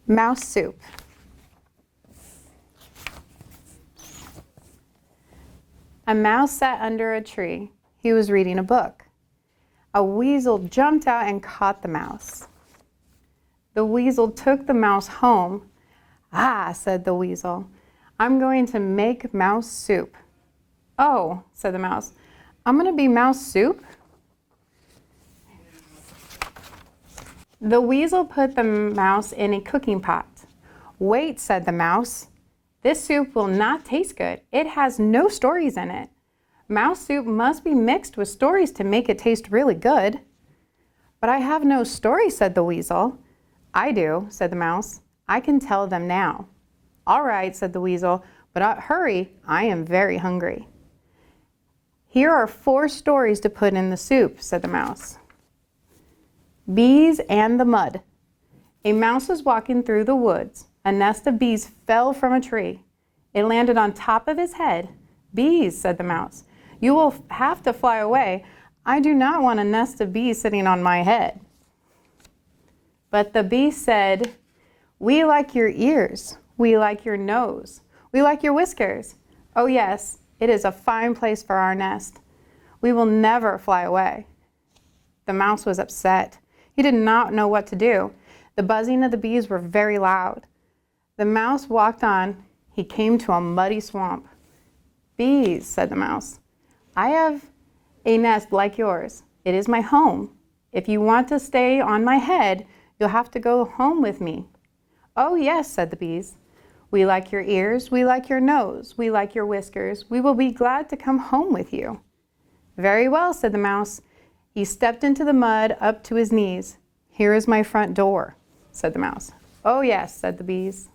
Mouse soup. A mouse sat under a tree. He was reading a book. A weasel jumped out and caught the mouse. The weasel took the mouse home. "Ah," said the weasel, "I'm going to make mouse soup." "Oh," said the mouse, "I'm going to be mouse soup?" The weasel put the mouse in a cooking pot. "Wait," said the mouse. "This soup will not taste good. It has no stories in it. Mouse soup must be mixed with stories to make it taste really good." "But I have no stories," said the weasel. "I do," said the mouse. "I can tell them now." "All right," said the weasel, "but hurry, I am very hungry." "Here are 4 stories to put in the soup," said the mouse. Bees and the mud. A mouse was walking through the woods. A nest of bees fell from a tree. It landed on top of his head. "Bees," said the mouse, "you will have to fly away. I do not want a nest of bees sitting on my head." But the bee said, "We like your ears. We like your nose. We like your whiskers. Oh yes, it is a fine place for our nest. We will never fly away." The mouse was upset. He did not know what to do. The buzzing of the bees were very loud. The mouse walked on. He came to a muddy swamp. "Bees," said the mouse, "I have a nest like yours. It is my home. If you want to stay on my head, you'll have to go home with me." "Oh yes," said the bees. "We like your ears. We like your nose. We like your whiskers. We will be glad to come home with you." "Very well," said the mouse. He stepped into the mud up to his knees. "Here is my front door," said the mouse. "Oh yes," said the bees.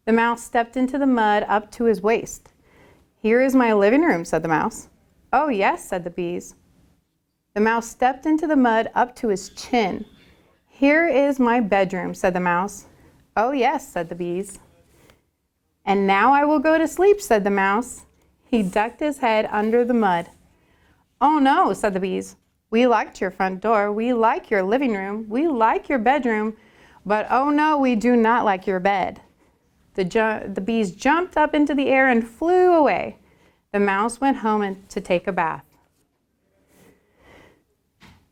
The mouse stepped into the mud up to his waist. "Here is my living room," said the mouse. "Oh yes," said the bees. The mouse stepped into the mud up to his chin. "Here is my bedroom," said the mouse. "Oh yes," said the bees. "And now I will go to sleep," said the mouse. He ducked his head under the mud. "Oh no," said the bees. "We liked your front door. We like your living room. We like your bedroom. But oh no, we do not like your bed." The bees jumped up into the air and flew away. The mouse went home to take a bath.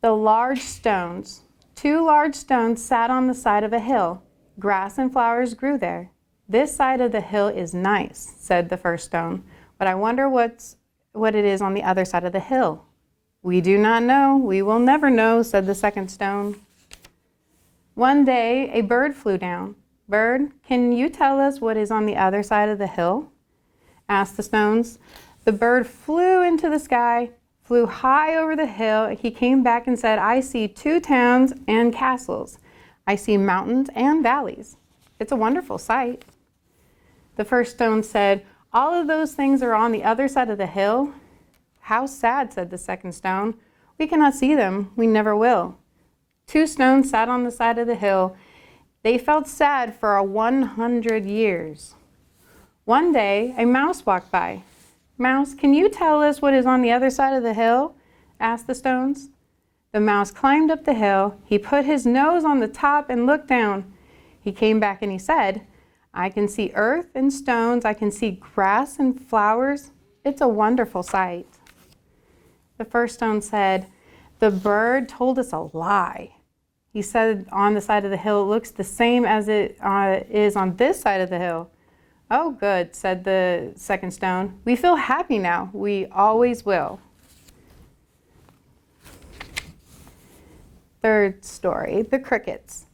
The large stones. 2 large stones sat on the side of a hill. Grass and flowers grew there. "This side of the hill is nice," said the first stone, "but I wonder what it is on the other side of the hill." "We do not know. We will never know," said the second stone. One day, a bird flew down. "Bird, can you tell us what is on the other side of the hill?" asked the stones. The bird flew into the sky, flew high over the hill. He came back and said, "I see 2 towns and castles. I see mountains and valleys. It's a wonderful sight." The first stone said, "All of those things are on the other side of the hill?" "How sad," said the second stone. "We cannot see them. We never will." 2 stones sat on the side of the hill. They felt sad for 100 years. One day, a mouse walked by. "Mouse, can you tell us what is on the other side of the hill?" asked the stones. The mouse climbed up the hill. He put his nose on the top and looked down. He came back and he said, "I can see earth and stones. I can see grass and flowers. It's a wonderful sight." The first stone said, "The bird told us a lie. He said on the side of the hill it looks the same as it is on this side of the hill." "Oh, good," said the second stone. "We feel happy now. We always will." Third story, the crickets.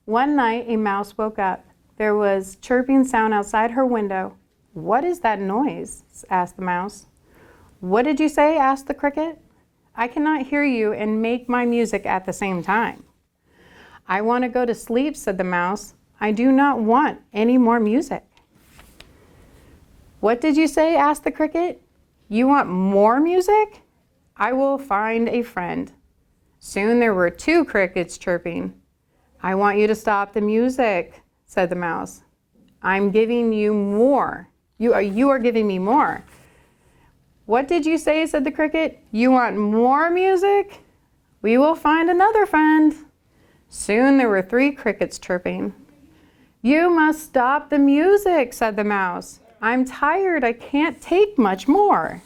One night a mouse woke up. There was chirping sound outside her window. "What is that noise?" asked the mouse. "What did you say?" asked the cricket. "I cannot hear you and make my music at the same time." "I want to go to sleep," said the mouse. "I do not want any more music." "What did you say?" asked the cricket. "You want more music? I will find a friend." Soon there were 2 crickets chirping. "I want you to stop the music," said the mouse. "I'm giving you more. You are giving me more." "What did you say?" said the cricket. "You want more music? We will find another friend." Soon there were 3 crickets chirping. You must stop the music, said the mouse. I'm tired, I can't take much more.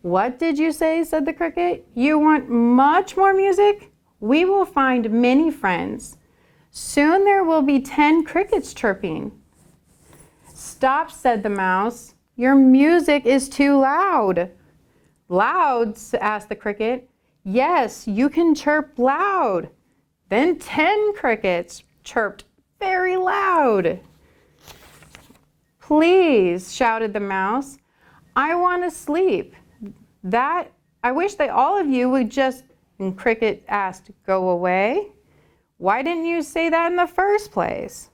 What did you say, said the cricket? You want much more music? We will find many friends. Soon there will be 10 crickets chirping. Stop, said the mouse. Your music is too loud. Loud? Asked the cricket. Yes, you can chirp loud. Then 10 crickets chirped very loud. Please, shouted the mouse. I want to sleep. I wish that all of you would just, and Cricket asked, go away? Why didn't you say that in the first place?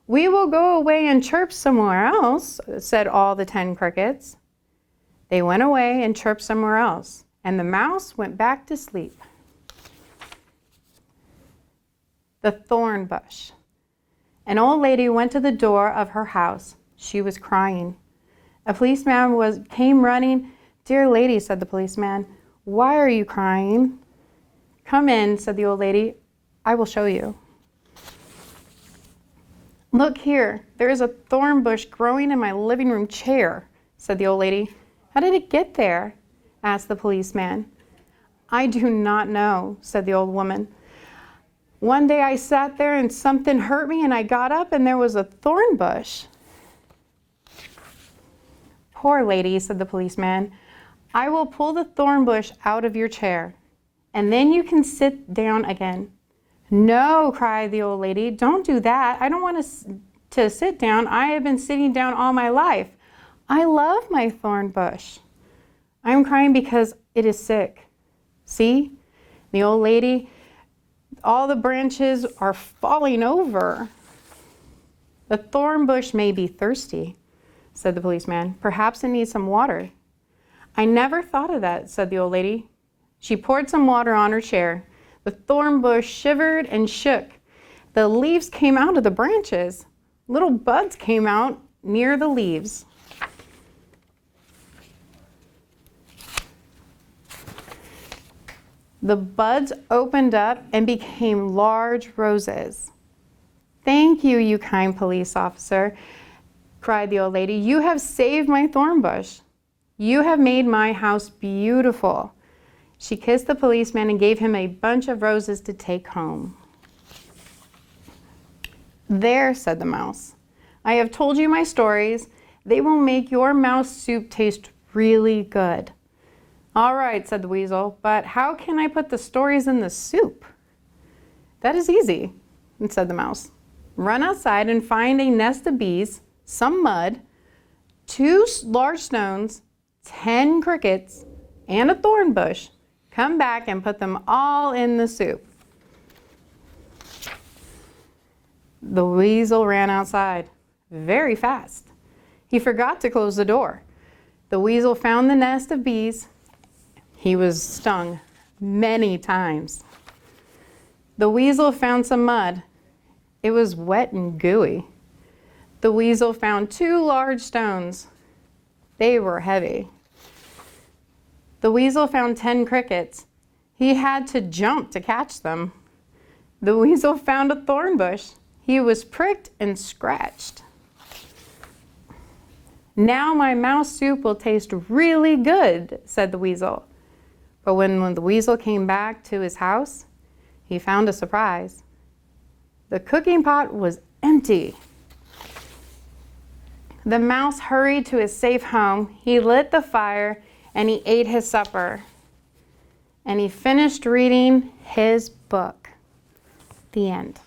We will go away and chirp somewhere else, said all the 10 crickets. They went away and chirped somewhere else, and the mouse went back to sleep. The thorn bush. An old lady went to the door of her house. She was crying. A policeman came running. Dear lady, said the policeman, why are you crying? Come in, said the old lady. I will show you. Look here, there is a thorn bush growing in my living room chair, said the old lady. How did it get there? Asked the policeman. I do not know, said the old woman. One day I sat there and something hurt me and I got up and there was a thorn bush. Poor lady, said the policeman. I will pull the thorn bush out of your chair, and then you can sit down again. No, cried the old lady, don't do that. I don't want to sit down. I have been sitting down all my life. I love my thorn bush. I'm crying because it is sick. See, the old lady, all the branches are falling over. The thorn bush may be thirsty, said the policeman. Perhaps it needs some water. I never thought of that, said the old lady. She poured some water on her chair. The thorn bush shivered and shook. The leaves came out of the branches. Little buds came out near the leaves. The buds opened up and became large roses. Thank you, you kind police officer, cried the old lady. You have saved my thorn bush. You have made my house beautiful. She kissed the policeman and gave him a bunch of roses to take home. There, said the mouse. I have told you my stories. They will make your mouse soup taste really good. All right, said the weasel, but how can I put the stories in the soup? That is easy, said the mouse. Run outside and find a nest of bees, some mud, 2 large stones, 10 crickets, and a thorn bush. Come back and put them all in the soup. The weasel ran outside very fast. He forgot to close the door. The weasel found the nest of bees. He was stung many times. The weasel found some mud. It was wet and gooey. The weasel found 2 large stones. They were heavy. The weasel found 10 crickets. He had to jump to catch them. The weasel found a thorn bush. He was pricked and scratched. Now my mouse soup will taste really good, said the weasel. But when the weasel came back to his house, he found a surprise. The cooking pot was empty. The mouse hurried to his safe home. He lit the fire and he ate his supper. And he finished reading his book. The end.